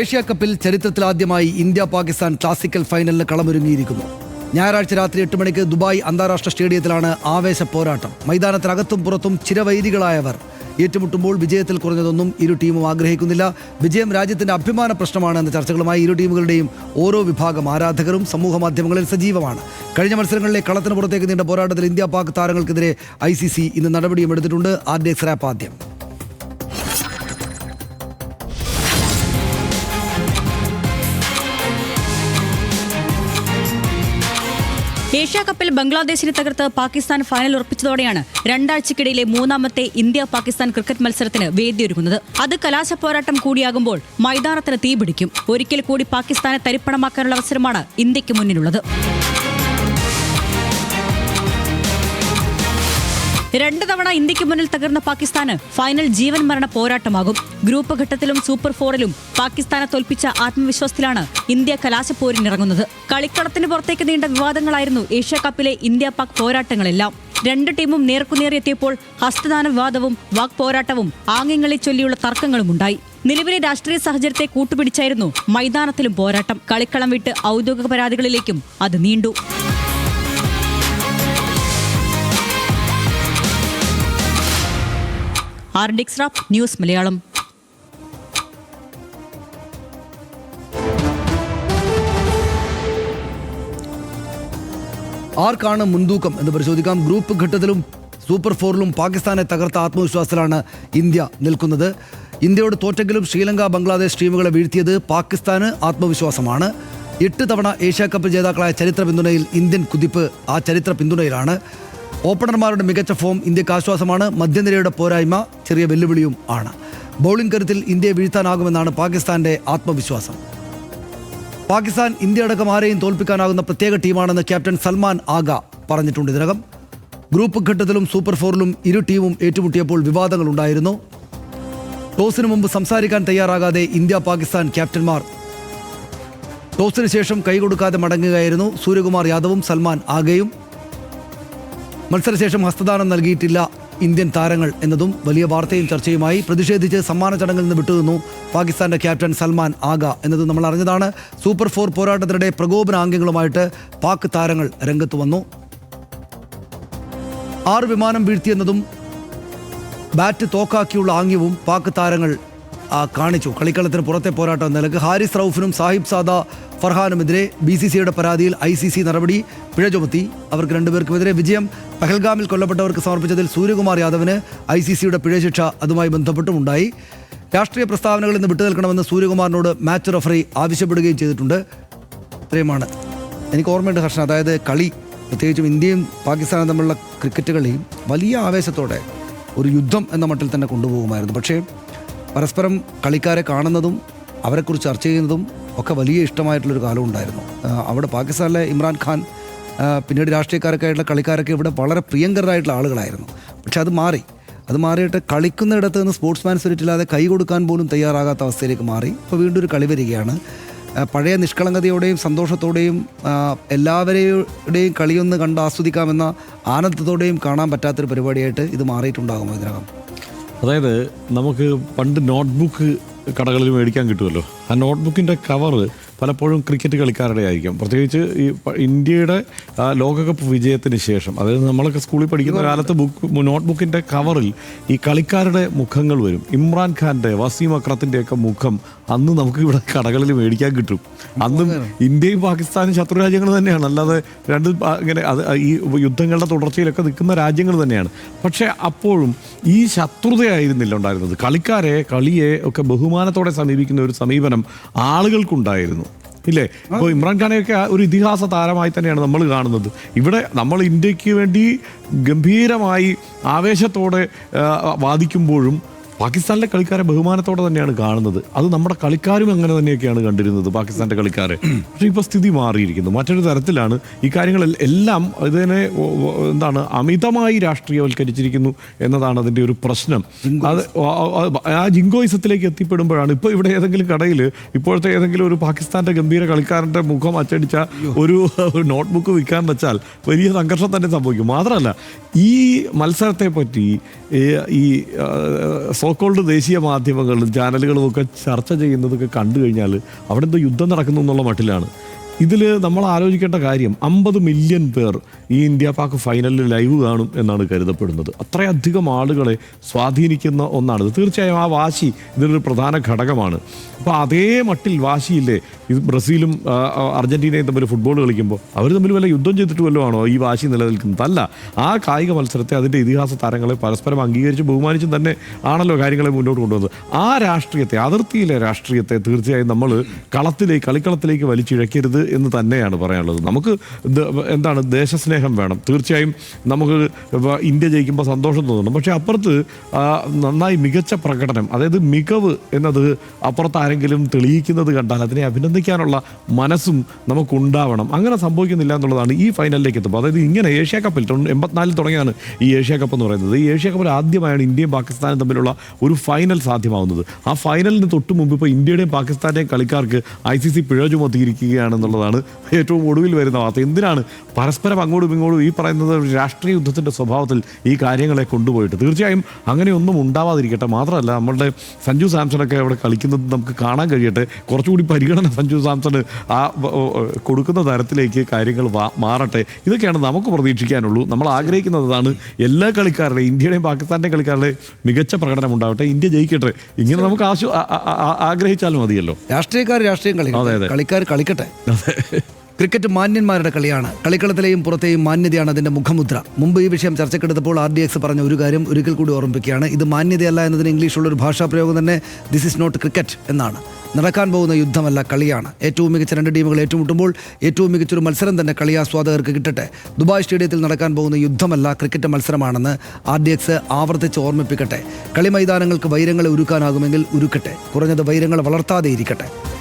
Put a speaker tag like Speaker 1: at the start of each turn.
Speaker 1: Asia കപ്പിൽ ചരിത്രത്തിലാദ്യമായി India Pakistan classical ഫൈനലിന് കളമൊരുങ്ങിയിരിക്കുന്നു. ഞായറാഴ്ച രാത്രി 8 മണിക്ക് ദുബായ് അന്താരാഷ്ട്ര സ്റ്റേഡിയത്തിലാണ് ആവേശ പോരാട്ടം. മൈതാനത്തിനകത്തും പുറത്തും ചിരവൈരികളായവർ ഏറ്റുമുട്ടുമ്പോൾ വിജയത്തിൽ കുറഞ്ഞതൊന്നും ഇരു ടീമും ആഗ്രഹിക്കുന്നില്ല. വിജയം രാജ്യത്തിന്റെ അഭിമാന പ്രശ്നമാണ് എന്ന ചർച്ചകളുമായി ഇരു ടീമുകളുടെയും ഓരോ വിഭാഗം ആരാധകരും സമൂഹ മാധ്യമങ്ങളിൽ സജീവമാണ്. കഴിഞ്ഞ മത്സരങ്ങളിലെ കളത്തിന് പുറത്തേക്ക് നീണ്ട പോരാട്ടത്തിൽ ഇന്ത്യ പാക് താരങ്ങൾക്കെതിരെ ICC ഇന്ന് നടപടിയും എടുത്തിട്ടുണ്ട്. RDX റാപ്പ് ആദ്യം.
Speaker 2: ഏഷ്യാ കപ്പിൽ ബംഗ്ലാദേശിനെ തകർത്ത് പാകിസ്ഥാൻ ഫൈനൽ ഉറപ്പിച്ചതോടെയാണ് രണ്ടാഴ്ചക്കിടയിലെ മൂന്നാമത്തെ ഇന്ത്യ പാകിസ്ഥാൻ ക്രിക്കറ്റ് മത്സരത്തിന് വേദിയൊരുങ്ങുന്നത്. അത് കലാശ പോരാട്ടം കൂടിയാകുമ്പോൾ മൈതാനത്തിന് തീപിടിക്കും. ഒരിക്കൽ കൂടി പാകിസ്ഥാനെ തരിപ്പണമാക്കാനുള്ള അവസരമാണ് ഇന്ത്യക്ക് മുന്നിലുള്ളത്. 2 തവണ ഇന്ത്യക്ക് മുന്നിൽ തകർന്ന പാകിസ്ഥാന് ഫൈനൽ ജീവൻ മരണ പോരാട്ടമാകും. ഗ്രൂപ്പ് ഘട്ടത്തിലും സൂപ്പർ 4-ലും പാകിസ്ഥാനെ തോൽപ്പിച്ച ആത്മവിശ്വാസത്തിലാണ് ഇന്ത്യ കലാശപ്പോരിനിറങ്ങുന്നത്. കളിക്കളത്തിന് പുറത്തേക്ക് നീണ്ട വിവാദങ്ങളായിരുന്നു ഏഷ്യാ കപ്പിലെ ഇന്ത്യ പാക് പോരാട്ടങ്ങളെല്ലാം. 2 ടീമും നേർക്കുനേറെത്തിയപ്പോൾ ഹസ്തദാന വിവാദവും വാക് പോരാട്ടവും ആംഗ്യങ്ങളെ ചൊല്ലിയുള്ള തർക്കങ്ങളും ഉണ്ടായി. നിലവിലെ രാഷ്ട്രീയ സാഹചര്യത്തെ കൂട്ടുപിടിച്ചായിരുന്നു മൈതാനത്തിലും പോരാട്ടം. കളിക്കളം വിട്ട് ഔദ്യോഗിക പരാതികളിലേക്കും അത് നീണ്ടു. RDX rap news Malayalam.
Speaker 1: ആർക്കാണ് മുൻതൂക്കം എന്ന് പരിശോധിക്കാം. ഗ്രൂപ്പ് ഘട്ടത്തിലും സൂപ്പർ 4-ലും പാകിസ്ഥാനെ തകർത്ത ആത്മവിശ്വാസത്തിലാണ് ഇന്ത്യ നിൽക്കുന്നത്. ഇന്ത്യയോട് തോറ്റെങ്കിലും ശ്രീലങ്ക, ബംഗ്ലാദേശ് ടീമുകളെ വീഴ്ത്തിയത് പാകിസ്ഥാന് ആത്മവിശ്വാസമാണ്. 8 തവണ ഏഷ്യാ കപ്പ് ജേതാക്കളായ ചരിത്ര പിന്തുണയിൽ ഇന്ത്യൻ കുതിപ്പ് ആ ചരിത്ര പിന്തുണയിലാണ്. ഓപ്പണർമാരുടെ മികച്ച ഫോം ഇന്ത്യക്ക് ആശ്വാസമാണ്. മധ്യനിരയുടെ പോരായ്മ ചെറിയ വെല്ലുവിളിയും ആണ്. ബൗളിംഗ് കരുത്തിൽ ഇന്ത്യയെ വീഴ്ത്താനാകുമെന്നാണ് പാകിസ്ഥാന്റെ ആത്മവിശ്വാസം. പാകിസ്ഥാൻ ഇന്ത്യ അടക്കം ആരെയും തോൽപ്പിക്കാനാകുന്ന പ്രത്യേക ടീമാണെന്ന് ക്യാപ്റ്റൻ സൽമാൻ ആഗ പറഞ്ഞിട്ടുണ്ട് ഇതിനകം. ഗ്രൂപ്പ് ഘട്ടത്തിലും സൂപ്പർ 4-ലും ഇരു ടീമും ഏറ്റുമുട്ടിയപ്പോൾ വിവാദങ്ങളുണ്ടായിരുന്നു. ടോസിന് മുമ്പ് സംസാരിക്കാൻ തയ്യാറാകാതെ ഇന്ത്യ പാകിസ്ഥാൻ ക്യാപ്റ്റന്മാർ ടോസിന് ശേഷം കൈകൊടുക്കാതെ മടങ്ങുകയായിരുന്നു. സൂര്യകുമാർ യാദവും സൽമാൻ ആഗയും. മത്സരശേഷം ഹസ്തദാനം നൽകിയിട്ടില്ല ഇന്ത്യൻ താരങ്ങൾ എന്നതും വലിയ വാർത്തയും ചർച്ചയുമായി. പ്രതിഷേധിച്ച് സമ്മാന ചടങ്ങിൽ നിന്ന് വിട്ടുനിന്നു പാകിസ്ഥാന്റെ ക്യാപ്റ്റൻ സൽമാൻ ആഗ എന്നതും നമ്മൾ അറിഞ്ഞതാണ്. സൂപ്പർ 4 പോരാട്ടത്തിനിടെ പ്രകോപനാംഗങ്ങളുമായിട്ട് പാക് താരങ്ങൾ രംഗത്ത് വന്നു. 6 വിമാനം വീഴ്ത്തിയെന്നതും ബാറ്റ് തോക്കാക്കിയുള്ള ആംഗ്യവും പാക് താരങ്ങൾ കാണിച്ചു. കളിക്കളത്തിന് പുറത്തെ പോരാട്ടം എന്ന നിലക്ക് ഹാരിസ് റൌഫിനും സാഹിബ് സാദ ഫർഹാനുമെതിരെ BCCIയുടെ പരാതിയിൽ ICC നടപടി, പിഴ ചുമത്തി. അവർക്ക് 2 പേർക്കുമെതിരെ വിജയം. പഹൽഗാമിൽ കൊല്ലപ്പെട്ടവർക്ക് സമർപ്പിച്ചതിൽ സൂര്യകുമാർ യാദവിന് ICCയുടെ പിഴശിക്ഷ അതുമായി ബന്ധപ്പെട്ടുമുണ്ടായി. രാഷ്ട്രീയ പ്രസ്താവനകളിൽ നിന്ന് വിട്ടുനിൽക്കണമെന്ന് സൂര്യകുമാറിനോട് മാച്ച് റഫറി ആവശ്യപ്പെടുകയും ചെയ്തിട്ടുണ്ട്. ഇത്രയുമാണ് എനിക്ക് ഓർമ്മയുണ്ട് ഹർഷൻ. അതായത് കളി, പ്രത്യേകിച്ചും ഇന്ത്യയും പാകിസ്ഥാനും തമ്മിലുള്ള ക്രിക്കറ്റ് കളിയും വലിയ ആവേശത്തോടെ ഒരു യുദ്ധം എന്ന മട്ടിൽ തന്നെ കൊണ്ടുപോകുമായിരുന്നു. പക്ഷേ പരസ്പരം കളിക്കാരെ കാണുന്നതും അവരെക്കുറിച്ച് ചർച്ച ചെയ്യുന്നതും ഒക്കെ വലിയ ഇഷ്ടമായിട്ടുള്ളൊരു കാലം ഉണ്ടായിരുന്നു. അവിടെ പാകിസ്ഥാനിലെ ഇമ്രാൻഖാൻ, പിന്നീട് രാഷ്ട്രീയക്കാരൊക്കെ ആയിട്ടുള്ള കളിക്കാരൊക്കെ ഇവിടെ വളരെ പ്രിയങ്കരായിട്ടുള്ള ആളുകളായിരുന്നു. പക്ഷെ അത് മാറിയിട്ട് കളിക്കുന്നിടത്ത് നിന്ന് സ്പോർട്സ്മാൻ സ്പിരിറ്റ് ഇല്ലാതെ കൈ കൊടുക്കാൻ പോലും തയ്യാറാകാത്ത അവസ്ഥയിലേക്ക് മാറി. ഇപ്പോൾ വീണ്ടും ഒരു കളി വരികയാണ്. പഴയ നിഷ്കളങ്കതയോടെയും സന്തോഷത്തോടെയും എല്ലാവരുടെയും കളിയൊന്ന് കണ്ട് ആസ്വദിക്കാമെന്ന ആനന്ദത്തോടെയും കാണാൻ പറ്റാത്തൊരു പരിപാടിയായിട്ട് ഇത് മാറിയിട്ടുണ്ടാകുമോ ഇതിനകം?
Speaker 3: അതായത് നമുക്ക് പണ്ട് നോട്ട്ബുക്ക് കടകളിൽ മേടിക്കാൻ കിട്ടുമല്ലോ. ആ നോട്ട്ബുക്കിൻ്റെ കവറ് പലപ്പോഴും ക്രിക്കറ്റ് കളിക്കാരുടെ ആയിരിക്കും. പ്രത്യേകിച്ച് ഈ ഇന്ത്യയുടെ ലോകകപ്പ് വിജയത്തിന് ശേഷം, അതായത് നമ്മളൊക്കെ സ്കൂളിൽ പഠിക്കുന്ന കാലത്ത് നോട്ട്ബുക്കിൻ്റെ കവറിൽ ഈ കളിക്കാരുടെ മുഖങ്ങൾ വരും. ഇമ്രാൻഖാൻ്റെ, വസീം അക്രത്തിൻ്റെയൊക്കെ മുഖം അന്ന് നമുക്ക് ഇവിടെ കടകളിൽ മേടിക്കാൻ കിട്ടും. അന്നും ഇന്ത്യയും പാകിസ്ഥാനും ശത്രു രാജ്യങ്ങൾ തന്നെയാണ്, അല്ലാതെ ഇങ്ങനെ ഈ യുദ്ധങ്ങളുടെ തുടർച്ചയിലൊക്കെ നിൽക്കുന്ന രാജ്യങ്ങൾ തന്നെയാണ്. പക്ഷേ അപ്പോഴും ഈ ശത്രുതയായിരുന്നില്ല ഉണ്ടായിരുന്നത്. കളിയെ ഒക്കെ ബഹുമാനത്തോടെ സമീപിക്കുന്ന ഒരു സമീപനം ആളുകൾക്കുണ്ടായിരുന്നു, ഇല്ലേ? ഇപ്പോൾ ഇമ്രാൻഖാനെയൊക്കെ ഒരു ഇതിഹാസ താരമായി തന്നെയാണ് നമ്മൾ കാണുന്നത്. ഇവിടെ നമ്മൾ ഇന്ത്യക്ക് വേണ്ടി ഗംഭീരമായി ആവേശത്തോടെ വാദിക്കുമ്പോഴും പാകിസ്ഥാനിലെ കളിക്കാരെ ബഹുമാനത്തോടെ തന്നെയാണ് കാണുന്നത്. അത് നമ്മുടെ കളിക്കാരും അങ്ങനെ തന്നെയൊക്കെയാണ് കണ്ടിരുന്നത്, പാകിസ്ഥാൻ്റെ കളിക്കാരെ. പക്ഷേ ഇപ്പോൾ സ്ഥിതി മാറിയിരിക്കുന്നു, മറ്റൊരു തരത്തിലാണ്. ഈ കാര്യങ്ങളെല്ലാം ഇതിനെ അമിതമായി രാഷ്ട്രീയവൽക്കരിച്ചിരിക്കുന്നു എന്നതാണ് അതിൻ്റെ ഒരു പ്രശ്നം. അത് ആ ജിങ്കോയിസത്തിലേക്ക് എത്തിപ്പെടുമ്പോഴാണ് ഇപ്പോൾ ഇവിടെ ഏതെങ്കിലും കടയിൽ ഇപ്പോഴത്തെ ഏതെങ്കിലും ഒരു പാകിസ്ഥാൻ്റെ ഗംഭീര കളിക്കാരൻ്റെ മുഖം അച്ചടിച്ച ഒരു നോട്ട്ബുക്ക് വിൽക്കാൻ വെച്ചാൽ വലിയ സംഘർഷം തന്നെ സംഭവിക്കും. മാത്രമല്ല ഈ മത്സരത്തെ പറ്റി ഈ സോക്കോൾഡ് ദേശീയ മാധ്യമങ്ങളും ചാനലുകളും ഒക്കെ ചർച്ച ചെയ്യുന്നതൊക്കെ കണ്ടു കഴിഞ്ഞാൽ അവിടെ എന്തോ യുദ്ധം നടക്കുന്നു എന്നുള്ള മട്ടിലാണ്. ഇതിൽ നമ്മൾ ആലോചിക്കേണ്ട കാര്യം 50 മില്യൺ പേർ ഈ ഇന്ത്യ പാക് ഫൈനലിൽ ലൈവ് കാണും എന്നാണ് കരുതപ്പെടുന്നത്. അത്രയധികം ആളുകളെ സ്വാധീനിക്കുന്ന ഒന്നാണിത്. തീർച്ചയായും ആ വാശി ഇതിലൊരു പ്രധാന ഘടകമാണ്. അപ്പോൾ അതേ മട്ടിൽ വാശിയില്ലേ ഇത് ബ്രസീലും അർജന്റീനയും തമ്മിൽ ഫുട്ബോൾ കളിക്കുമ്പോൾ അവർ തമ്മിൽ വല്ല യുദ്ധം ചെയ്തിട്ട് വല്ലതും ആണോ ഈ വാശി നിലനിൽക്കുന്നത്? അല്ല, ആ കായിക മത്സരത്തെ അതിൻ്റെ ഇതിഹാസ താരങ്ങളെ പരസ്പരം അംഗീകരിച്ച് ബഹുമാനിച്ചും തന്നെ ആണല്ലോ കാര്യങ്ങളെ മുന്നോട്ട് കൊണ്ടുവന്നത്. ആ രാഷ്ട്രീയത്തെ, അതിർത്തിയിലെ രാഷ്ട്രീയത്തെ തീർച്ചയായും നമ്മൾ കളിക്കളത്തിലേക്ക് വലിച്ചിഴക്കരുത് എന്ന് തന്നെയാണ് പറയാനുള്ളത്. നമുക്ക് എന്താണ് ദേശസ്നേഹം വേണം. തീർച്ചയായും നമുക്ക് ഇന്ത്യ ജയിക്കുമ്പോൾ സന്തോഷം തോന്നണം. പക്ഷേ അപ്പുറത്ത് നന്നായി മികച്ച പ്രകടനം, അതായത് മികവ് എന്നത് അപ്പുറത്ത് ആരെങ്കിലും തെളിയിക്കുന്നത് കണ്ടാൽ അതിനെ അഭിനന്ദിക്കാനുള്ള മനസ്സും നമുക്കുണ്ടാവണം. അങ്ങനെ സംഭവിക്കുന്നില്ല എന്നുള്ളതാണ് ഈ ഫൈനലിലേക്ക് എത്തുമ്പോൾ. അതായത് ഇങ്ങനെ ഏഷ്യ കപ്പിൽ 84 തുടങ്ങിയാണ് ഈ ഏഷ്യ കപ്പ് എന്ന് പറയുന്നത്. ഈ ഏഷ്യ കപ്പിൽ ആദ്യമായാണ് ഇന്ത്യയും പാകിസ്ഥാനും തമ്മിലുള്ള ഒരു ഫൈനൽ സാധ്യമാവുന്നത്. ആ ഫൈനലിന് തൊട്ട് മുമ്പ് ഇപ്പോൾ ഇന്ത്യയുടെയും പാകിസ്ഥാൻ്റെയും കളിക്കാർക്ക് ICC പിഴ ചുമത്തിയിരിക്കുകയാണെന്നുള്ളതാണ് ഏറ്റവും ഒടുവിൽ വരുന്ന വാർത്ത. എന്തിനാണ് പരസ്പരം അങ്ങോട്ടും ഇങ്ങോട്ടും ഈ പറയുന്നത് രാഷ്ട്രീയ യുദ്ധത്തിൻ്റെ സ്വഭാവത്തിൽ ഈ കാര്യങ്ങളെ കൊണ്ടുപോയിട്ട്? തീർച്ചയായും അങ്ങനെയൊന്നും ഉണ്ടാവാതിരിക്കട്ടെ. മാത്രമല്ല, നമ്മളുടെ സഞ്ജു സാംസണൊക്കെ അവിടെ കളിക്കുന്നത് നമുക്ക് കാണാൻ കഴിയട്ടെ. കുറച്ചുകൂടി പരിഗണന സഞ്ജു സാംസണ് ആ കൊടുക്കുന്ന തരത്തിലേക്ക് കാര്യങ്ങൾ മാറട്ടെ. ഇതൊക്കെയാണ് നമുക്ക് പ്രതീക്ഷിക്കാനുള്ളൂ. നമ്മൾ ആഗ്രഹിക്കുന്നതാണ് എല്ലാ കളിക്കാരുടെയും, ഇന്ത്യയുടെയും പാകിസ്ഥാൻ്റെയും കളിക്കാരുടെയും മികച്ച പ്രകടനം ഉണ്ടാവട്ടെ, ഇന്ത്യ ജയിക്കട്ടെ. ഇങ്ങനെ നമുക്ക് ആഗ്രഹിച്ചാലും മതിയല്ലോ.
Speaker 1: രാഷ്ട്രീയക്കാർ രാഷ്ട്രീയം കളിക്കട്ടെ, കളിക്കാർ കളിക്കട്ടെ. ക്രിക്കറ്റ് മാന്യന്മാരുടെ കളിയാണ്. കളിക്കളത്തിലെയും പുറത്തെയും മാന്യതയാണ് അതിൻ്റെ മുഖമുദ്ര. മുമ്പ് ഈ വിഷയം ചർച്ചക്കെടുത്തപ്പോൾ RDX പറഞ്ഞ ഒരു കാര്യം ഒരിക്കൽ കൂടി ഓർമ്മിപ്പിക്കുകയാണ്. ഇത് മാന്യതയല്ല എന്നതിന് ഇംഗ്ലീഷുള്ളൊരു ഭാഷാ പ്രയോഗം തന്നെ ദിസ് ഇസ് നോട്ട് ക്രിക്കറ്റ് എന്നാണ്. നടക്കാൻ പോകുന്ന യുദ്ധമല്ല, കളിയാണ്. ഏറ്റവും മികച്ച 2 ടീമുകൾ ഏറ്റുമുട്ടുമ്പോൾ ഏറ്റവും മികച്ചൊരു മത്സരം തന്നെ കളിയാസ്വാദകർക്ക് കിട്ടട്ടെ. ദുബായ് സ്റ്റേഡിയത്തിൽ നടക്കാൻ പോകുന്ന യുദ്ധമല്ല, ക്രിക്കറ്റ് മത്സരമാണെന്ന് RDX ആവർത്തിച്ച് ഓർമ്മിപ്പിക്കട്ടെ. കളി മൈതാനങ്ങൾക്ക് വൈരങ്ങളെ ഉരുക്കാനാകുമെങ്കിൽ ഉരുക്കട്ടെ, കുറഞ്ഞത് വൈരങ്ങളെ വളർത്താതെ ഇരിക്കട്ടെ.